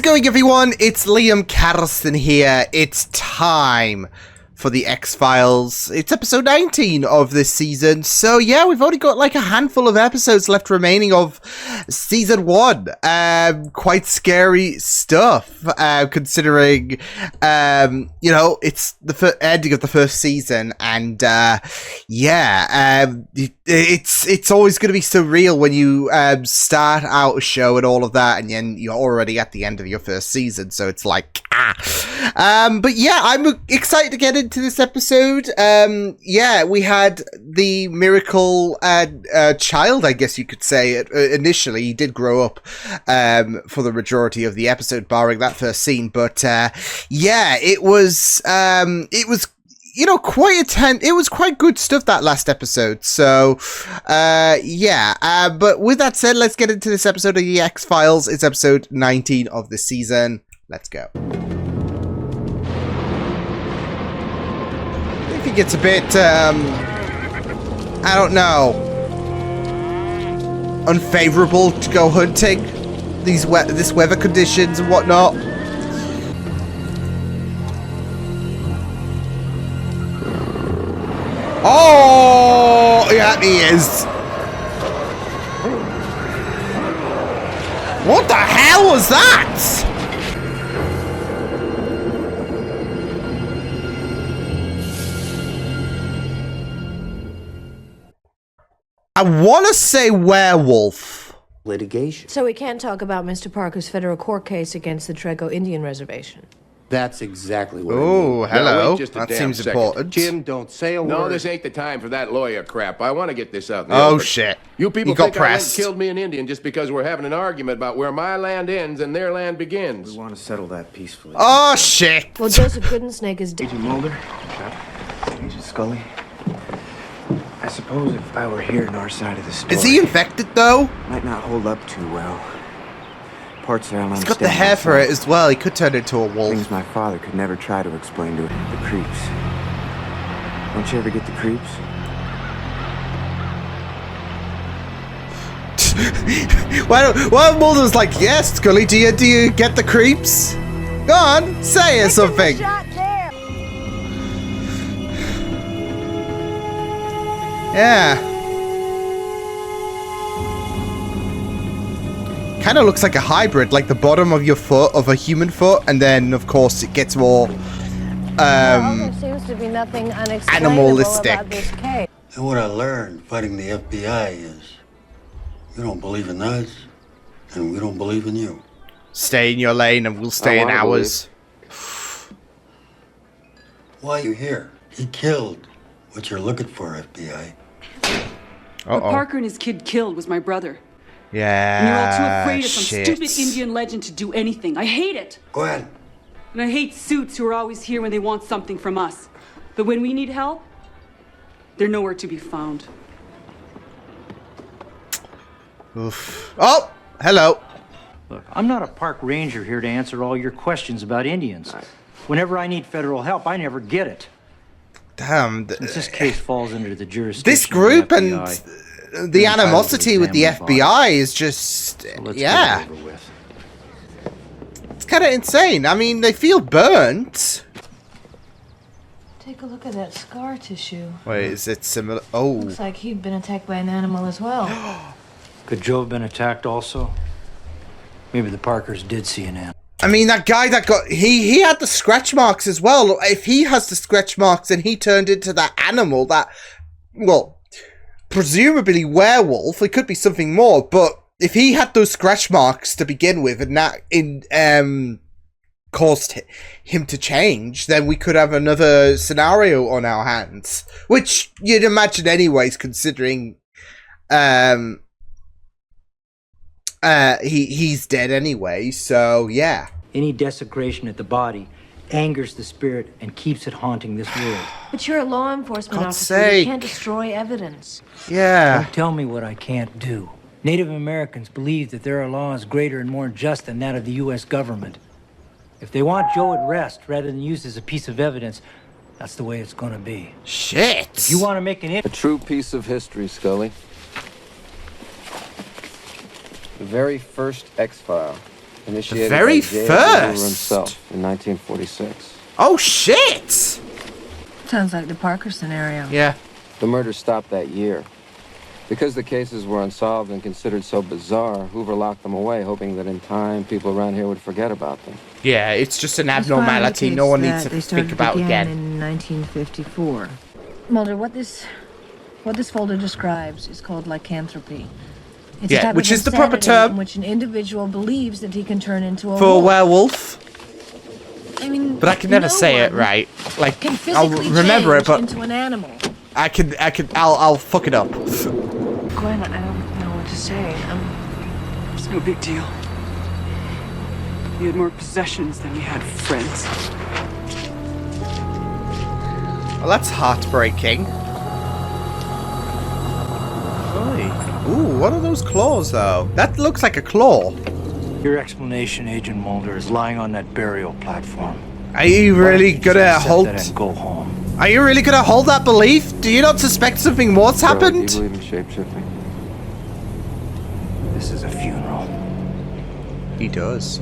going, everyone? It's Liam Catterson here. It's time for the X-Files. It's episode 19 of this season. So yeah, we've only got like a handful of episodes left remaining of season 1. Quite scary stuff, considering, you know, it's the ending of the first season, and it's always going to be surreal when you start out a show and all of that, and then you're already at the end of your first season. So it's like, but yeah, I'm excited to get into this episode. Yeah, we had the miracle child, I guess you could say. Initially, he did grow up for the majority of the episode, barring that first scene. But yeah, it was you know, it was quite good stuff, that last episode. So yeah, but with that said, let's get into this episode of the X-Files. It's episode 19 of the season. Let's go. I think it's a bit, I don't know, unfavorable to go hunting this weather conditions and whatnot. Oh, yeah, he is. What the hell was that? I want to say werewolf. Litigation. So we can't talk about Mr. Parker's federal court case against the Trego Indian Reservation. That's exactly what I mean. Oh, hello. Wait just a That damn seems second. important. Jim, don't say a word. No, this ain't the time for that lawyer crap. I want to get this out in the Oh, open. shit. You people You got think I went and pressed. killed me an Indian just because we're having an argument about where my land ends and their land begins. We want to settle that peacefully. Oh, shit. Well, Joseph Goodensnake is dead. Agent Mulder, Agent Scully. I suppose if I were here on our side of the story, Is he infected, though? might not hold up too well. Parts that I don't He's understand. got the hair for it myself. as well. He could turn into a wolf. Things my father could never try to explain to the creeps. Don't you ever get the creeps? Well, Mulder's like, yes, Scully, do you get the creeps? Go on, say it something. Yeah. Kind of looks like a hybrid, like the bottom of your foot, of a human foot, and then, of course, it gets more, There seems to be nothing unexplainable animalistic. about this case. And what I learned fighting the FBI is you don't believe in us, and we don't believe in you. Stay in your lane and we'll stay in ours. Why are you here? He killed what you're looking for, FBI. What Parker and his kid killed was my brother. Yeah, And you're all too afraid of some shit. stupid Indian legend to do anything. I hate it. Go ahead. And I hate suits who are always here when they want something from us. But when we need help, they're nowhere to be found. Oof. Oh, hello. Look, I'm not a park ranger here to answer all your questions about Indians. Whenever I need federal help, I never get it. Damn. Since this case falls under the jurisdiction This group of the and FBI, the I'm entitled to animosity with the examine the FBI is just, so let's yeah. get it over with. It's kind of insane. I mean, they feel burnt. Take a look at that scar tissue. Wait, is it similar? Oh. Looks like he'd been attacked by an animal as well. Could Joe have been attacked also? Maybe the Parkers did see an animal. I mean, that guy that got... He had the scratch marks as well. If he has the scratch marks and he turned into that animal, that... Well, presumably werewolf. It could be something more, but if he had those scratch marks to begin with and that caused him to change, then we could have another scenario on our hands. Which you'd imagine anyways, considering... he's dead anyway, so yeah. Any desecration at the body angers the spirit and keeps it haunting this world. But you're a law enforcement God's officer. sake. You can't destroy evidence. Yeah. Don't tell me what I can't do. Native Americans believe that there are laws greater and more just than that of the U.S. government. If they want Joe at rest rather than used as a piece of evidence, that's the way it's gonna be. Shit. If you want to make an A true piece of history, Scully. The very first X-File. Initiated very by J. first? himself in 1946. Oh, shit! Sounds like the Parker scenario. Yeah. The murder stopped that year. Because the cases were unsolved and considered so bizarre, Hoover locked them away, hoping that in time people around here would forget about them. Yeah, it's just an abnormality no one needs to think about again. In 1954. Mulder, what this folder describes is called lycanthropy. It's a Yeah, type which of is the proper insanity term in which an individual believes that he can turn into a for a wolf. werewolf. I mean, But I can never no say it one right. Like, can I'll physically remember it, change but into an animal. I'll fuck it up. Gwen, I don't know what to say. It's no big deal. We had more possessions than we had friends. Well, that's heartbreaking. Ooh, what are those claws, though? That looks like a claw. Your explanation, Agent Mulder, is lying on that burial platform. Are you really gonna hold? That and go home. Are you really gonna hold that belief? Do you not suspect something more's happened? Do you believe in shape-shifting? This is a funeral. He does.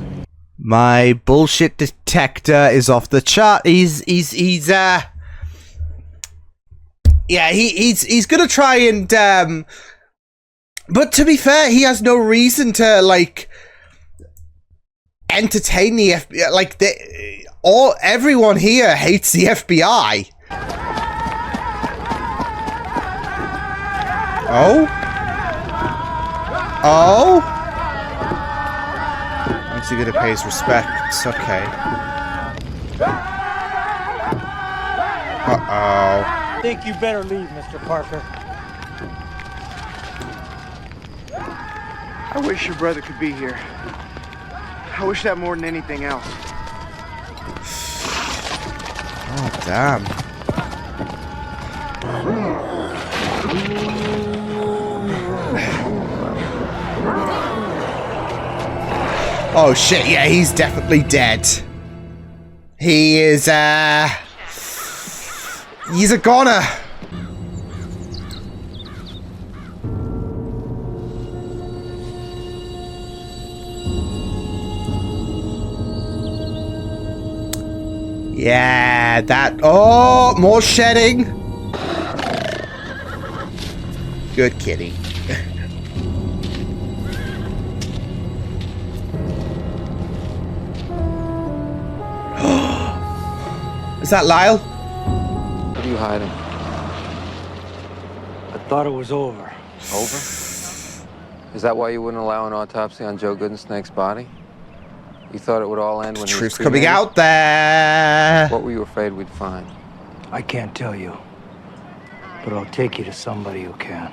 My bullshit detector is off the chart. He's gonna try and but to be fair, he has no reason to like entertain the FBI. Like everyone here hates the FBI. Oh? Is he gonna pay his respects? Okay. Uh-oh. I think you better leave, Mr. Parker. I wish your brother could be here. I wish that more than anything else. Oh, damn. Oh, shit. Yeah, he's definitely dead. He is, he's a goner. Yeah, that... Oh, more shedding. Good kitty. Is that Lyle? What are you hiding? I thought it was over. Over? Is that why you wouldn't allow an autopsy on Joe Goodensnake's body? You thought it would all end when he was Truth's coming cremated? out there. What were you afraid we'd find? I can't tell you, but I'll take you to somebody who can.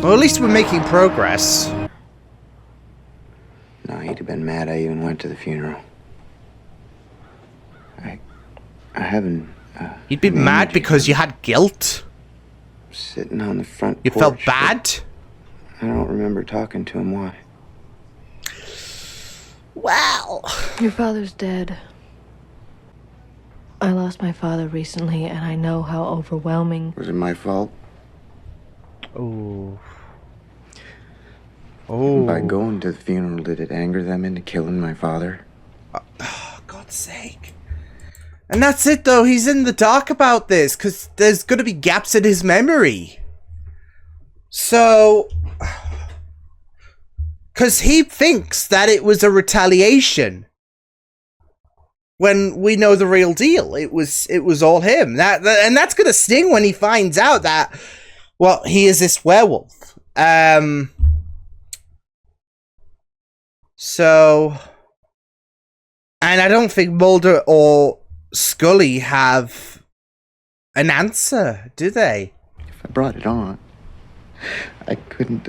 Well, at least we're making progress. No, he'd have been mad I even went to the funeral. I haven't... You'd be mad because you had guilt? Sitting on the front You porch, felt bad? I don't remember talking to him. Why? Well... Your father's dead. I lost my father recently, and I know how overwhelming... Was it my fault? Oh. Oh. By going to the funeral, did it anger them into killing my father? Oh, God's sake. And that's it, though. He's in the dark about this, because there's going to be gaps in his memory. So... Because he thinks that it was a retaliation. When we know the real deal. It was all him. And that's going to sting when he finds out that, well, he is this werewolf. So... And I don't think Mulder or Scully have an answer, do they? If I brought it on, I couldn't,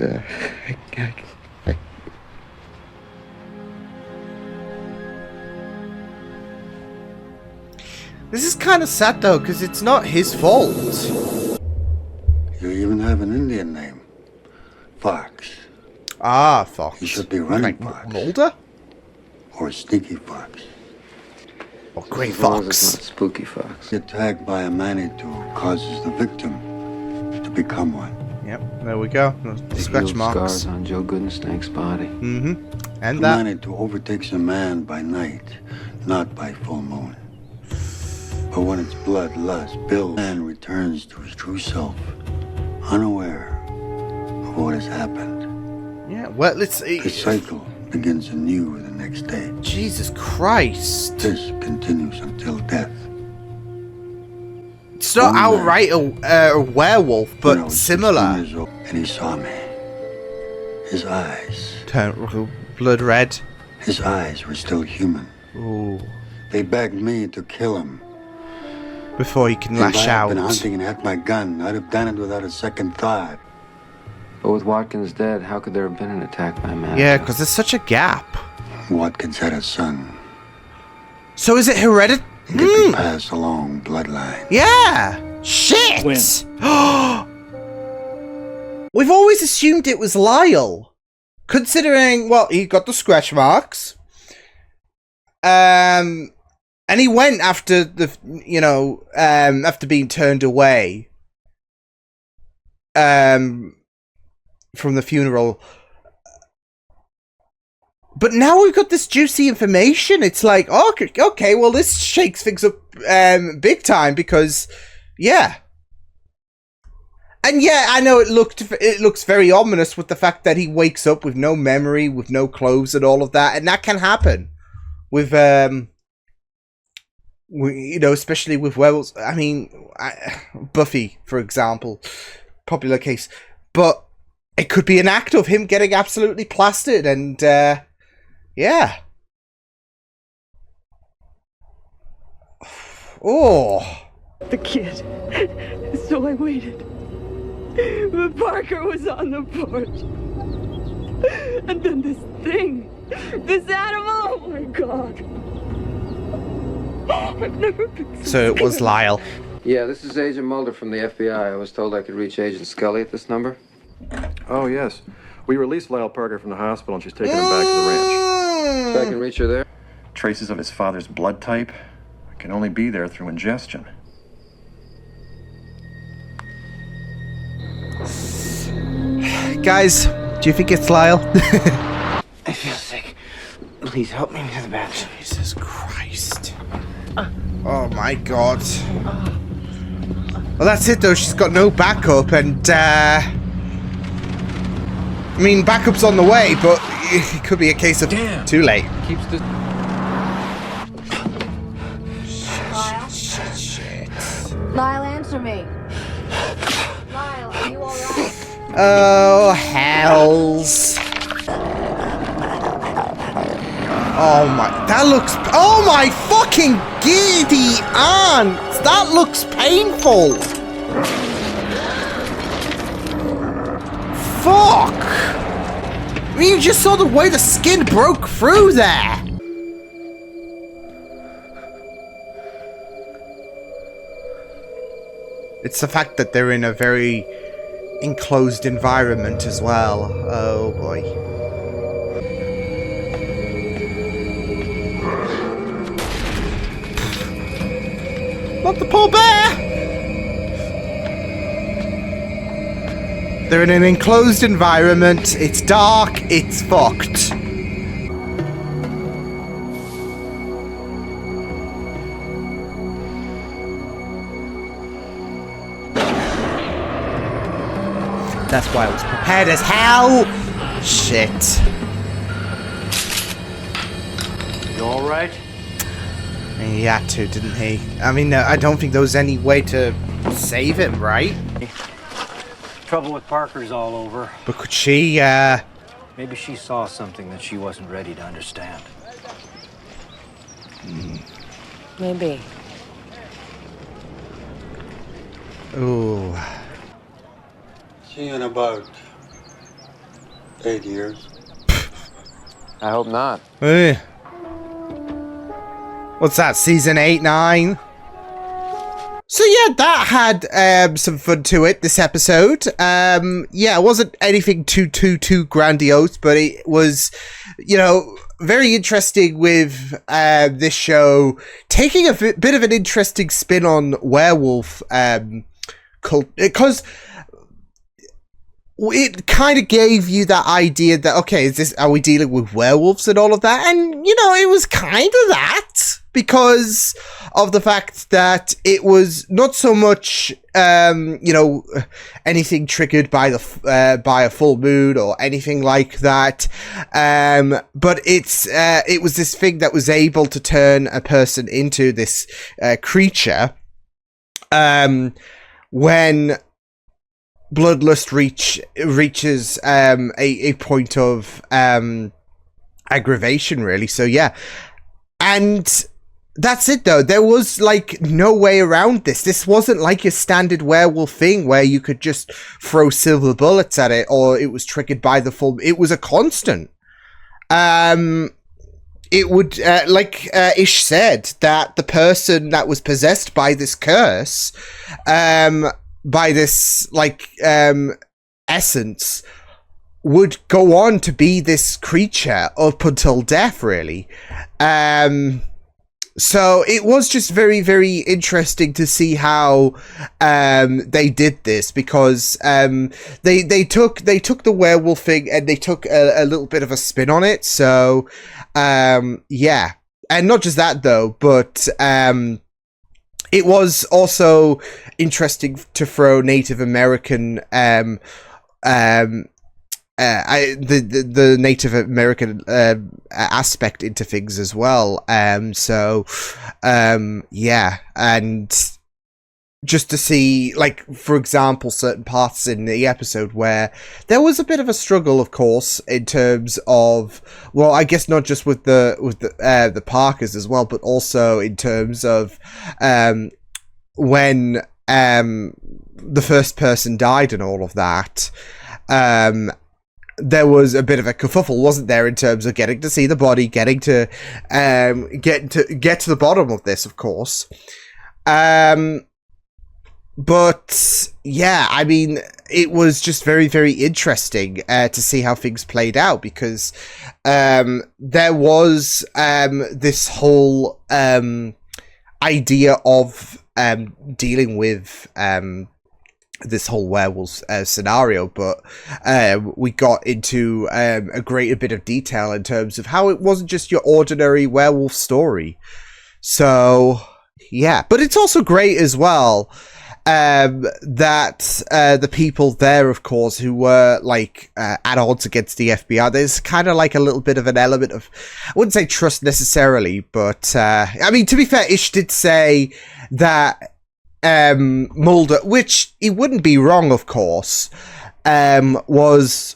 This is kind of sad, though, because it's not his fault. You even have an Indian name. Fox. Ah, Fox. You should be running like Fox. Mulder? Or Sneaky Fox. Or Grey As long as it's Fox. not Spooky Fox. Get tagged by a Manitou causes the victim to become one. Yep, there we go. The Scratch healed marks. scars on Joe Goodenstank's body. And that. Commanded to overtakes a man by night, not by full moon. But when its blood lust builds, man returns to his true self, unaware of what has happened. Yeah, well, let's see. The cycle begins anew the next day. Jesus Christ. This continues until death. It's not One outright a werewolf, When I but was 16 similar. years old, and he saw me. His eyes. Turn blood red. His eyes were still human. Ooh. They begged me to kill him. Before he can If lash I had out. been hunting and had my gun, I'd have done it without a second thought. But with Watkins dead, how could there have been an attack by man? Yeah, because there's such a gap. Watkins had a son. So is it hereditary? It could be passed along bloodline. Yeah. Shit. We've always assumed it was Lyle. Considering, well, he got the scratch marks. And he went after the, after being turned away. From the funeral. But now we've got this juicy information. It's like, okay, well, this shakes things up big time because, yeah. And yeah, I know it looks very ominous with the fact that he wakes up with no memory, with no clothes and all of that. And that can happen with, especially with werewolves. I mean, Buffy, for example, popular case. But it could be an act of him getting absolutely plastered and, yeah. Oh. The kid. So I waited. But Parker was on the porch. And then this thing. This animal. Oh my God. I've never been So it was Lyle. Yeah, this is Agent Mulder from the FBI. I was told I could reach Agent Scully at this number. Oh, yes. We released Lyle Parker from the hospital and she's taking him back to the ranch. So I can reach her there? Traces of his father's blood type can only be there through ingestion. Guys, do you think it's Lyle? I feel sick. Please help me to the bathroom. Jesus Christ. Oh my God. Well, that's it though. She's got no backup and, I mean, backup's on the way, but it could be a case of too late. Keeps the... Shit. Lyle, answer me. Lyle, are you alright? Oh, hells. Oh my, that looks, oh my fucking giddy aunt. That looks painful. Fuck. I mean, you just saw the way the skin broke through there. It's the fact that they're in a very enclosed environment as well. Oh boy. Not the poor bear! They're in an enclosed environment, it's dark, it's fucked. That's why I was prepared as hell! Shit. You alright? He had to, didn't he? I mean, I don't think there was any way to save him, right? Trouble with Parker's all over. But could she, Maybe she saw something that she wasn't ready to understand. Maybe. Ooh. See you in about 8 years. I hope not. Eh. What's that, season 8, 9? So yeah, that had some fun to it, this episode. Yeah, it wasn't anything too grandiose, but it was, very interesting with this show taking a bit of an interesting spin on werewolf cult, because it kind of gave you that idea that, okay, are we dealing with werewolves and all of that? And, it was kind of that, because of the fact that it was not so much, anything triggered by by a full moon or anything like that. But it was this thing that was able to turn a person into this creature, when bloodlust reaches a point of aggravation, really. So yeah, and that's it though. There was like no way around this. This wasn't like your standard werewolf thing where you could just throw silver bullets at it or it was triggered by the full. It was a constant. It would, like Ish said, that the person that was possessed by this curse, by this, essence, would go on to be this creature up until death, really. So it was just very, very interesting to see how they did this, because they took the werewolf thing and they took a little bit of a spin on it. So yeah, and not just that though, but it was also interesting to throw Native American the Native American aspect into things as well. So yeah, and just to see, like, for example, certain parts in the episode where there was a bit of a struggle, of course, in terms of, well, I guess not just with the Parkers as well, but also in terms of when the first person died and all of that. There was a bit of a kerfuffle, wasn't there, in terms of getting to see the body, getting to get to the bottom of this, of course. But yeah, I mean, it was just very, very interesting to see how things played out, because there was this whole idea of dealing with this whole werewolf scenario, but we got into a greater bit of detail in terms of how it wasn't just your ordinary werewolf story. So yeah, but it's also great as well that the people there, of course, who were like at odds against the FBI, there's kind of like a little bit of an element of, I wouldn't say trust necessarily, but I mean, to be fair, Ish did say that Mulder, which he wouldn't be wrong, of course, was,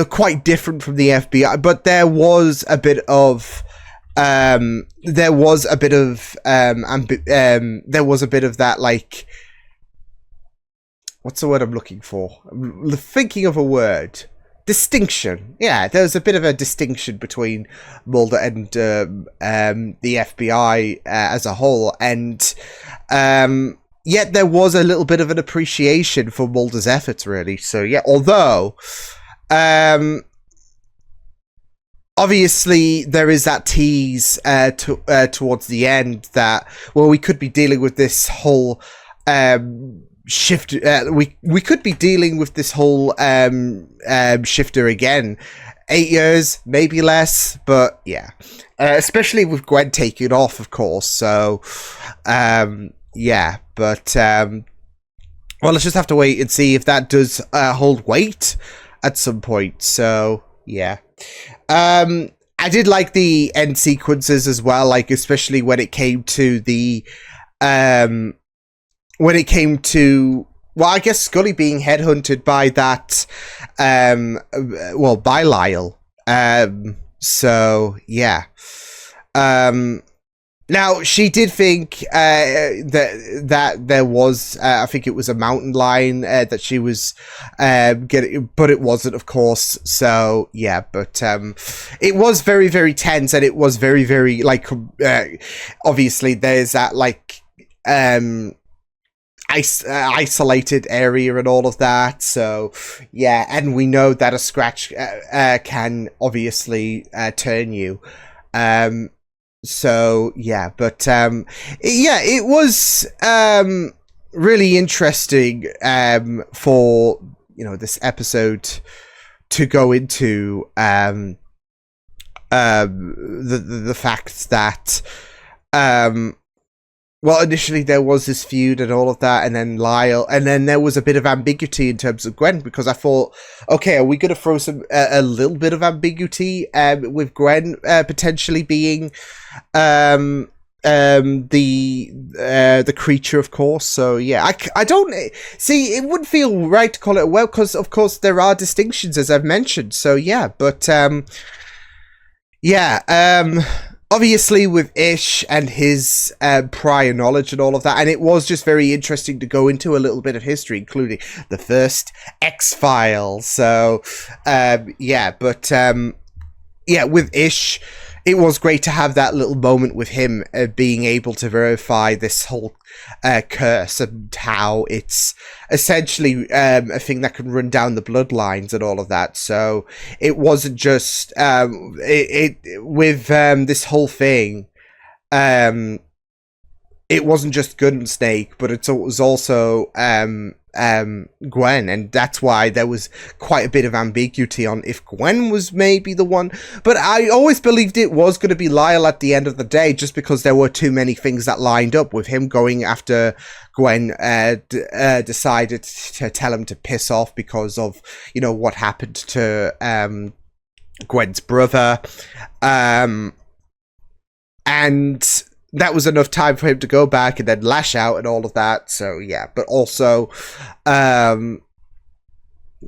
quite different from the FBI, but there was a bit of that, like, what's the word I'm looking for? I'm thinking of a word. Distinction. Yeah, there's a bit of a distinction between Mulder and the FBI as a whole, and yet there was a little bit of an appreciation for Mulder's efforts, really. So yeah, although obviously there is that tease towards the end that, well, we could be dealing with this whole shift. We could be dealing with this whole shifter again. 8 years, maybe less, but yeah, especially with Gwen taking off, of course. So yeah, but well, let's just have to wait and see if that does hold weight at some point. So yeah, I did like the end sequences as well, like especially when it came to the well, I guess Scully being headhunted by that by Lyle. So yeah. Now, she did think that there was, I think it was a mountain lion that she was getting, but it wasn't, of course. So, yeah, but it was very, very tense, and it was very, very, like, obviously there's that, like, isolated area and all of that. So, yeah, and we know that a scratch can obviously turn you. So yeah, but yeah, it was really interesting for this episode to go into the fact that well, initially there was this feud and all of that, and then Lyle, and then there was a bit of ambiguity in terms of Gwen, because I thought, okay, are we going to throw a little bit of ambiguity with Gwen potentially being the creature, of course? So yeah, I don't see, it wouldn't feel right to call it a werewolf, because of course there are distinctions, as I've mentioned. So yeah, but obviously with Ish and his prior knowledge and all of that, and it was just very interesting to go into a little bit of history, including the first X-Files. So with Ish, it was great to have that little moment with him being able to verify this whole curse and how it's essentially a thing that can run down the bloodlines and all of that. So it wasn't just with this whole thing. It wasn't just Gunsnake, but it was also Gwen, and that's why there was quite a bit of ambiguity on if Gwen was maybe the one. But I always believed it was going to be Lyle at the end of the day, just because there were too many things that lined up with him going after Gwen decided to tell him to piss off because of what happened to Gwen's brother, and that was enough time for him to go back and then lash out and all of that. So yeah, but also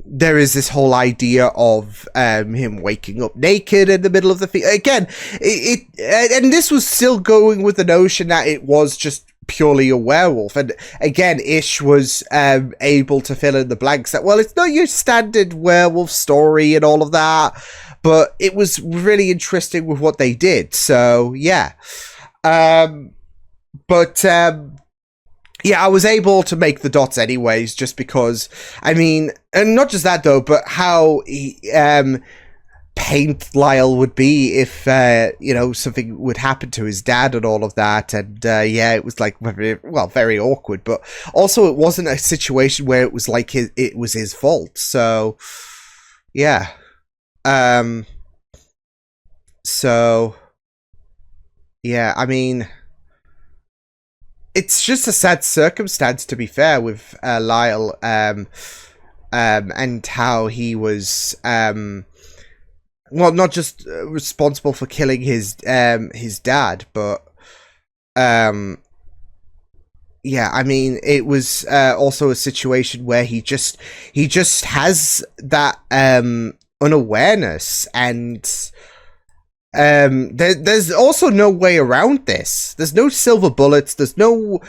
there is this whole idea of him waking up naked in the middle of the thing. Again, and this was still going with the notion that it was just purely a werewolf. And again, Ish was able to fill in the blanks that, well, it's not your standard werewolf story and all of that, but it was really interesting with what they did. So yeah. I was able to make the dots anyways, just because, I mean, and not just that though, but how pained Lyle would be if, something would happen to his dad and all of that. And it was like, very awkward, but also it wasn't a situation where it was like it was his fault. So yeah. Yeah, I mean, it's just a sad circumstance, to be fair, with Lyle, and how he was, not just responsible for killing his dad, but, I mean, it was also a situation where he just has that unawareness, and there's also no way around this. There's no silver bullets. There's no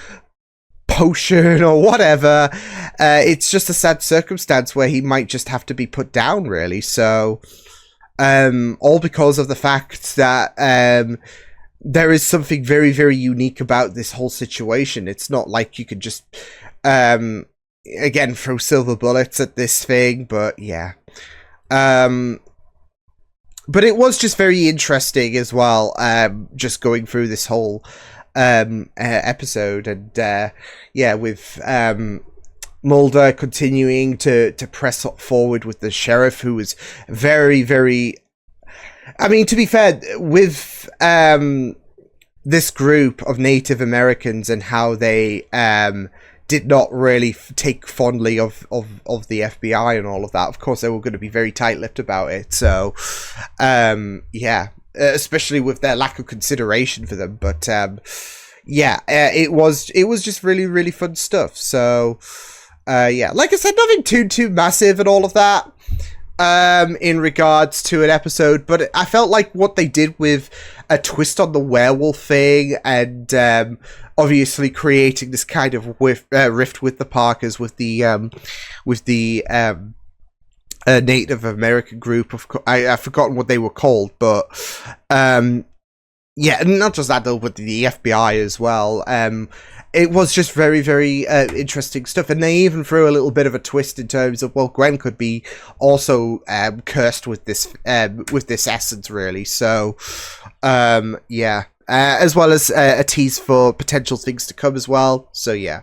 potion or whatever. It's just a sad circumstance where he might just have to be put down, really. So, all because of the fact that there is something very, very unique about this whole situation. It's not like you could just, again, throw silver bullets at this thing, but yeah. But it was just very interesting as well, just going through this whole episode, and with Mulder continuing to press forward with the sheriff, who was very, very... I mean, to be fair, with this group of Native Americans and how they did not really take fondly of the FBI and all of that. Of course, they were going to be very tight-lipped about it. So, especially with their lack of consideration for them. But it was just really, really fun stuff. So, like I said, nothing too massive and all of that in regards to an episode. But I felt like what they did with a twist on the werewolf thing, and obviously creating this kind of rift with the Parkers, with the Native American group. I've forgotten what they were called, but not just that though, but the FBI as well. It was just very, very interesting stuff, and they even threw a little bit of a twist in terms of, well, Gwen could be also cursed with this essence, really. So, as well as a tease for potential things to come as well. So yeah,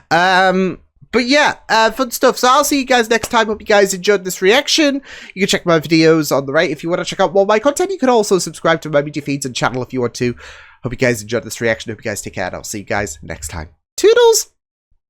but But yeah, fun stuff. So I'll see you guys next time. Hope you guys enjoyed this reaction. You can check my videos on the right if you want to check out more of my content. You can also subscribe to my media feeds and channel if you want to. Hope you guys enjoyed this reaction. Hope you guys take care, and I'll see you guys next time. Toodles!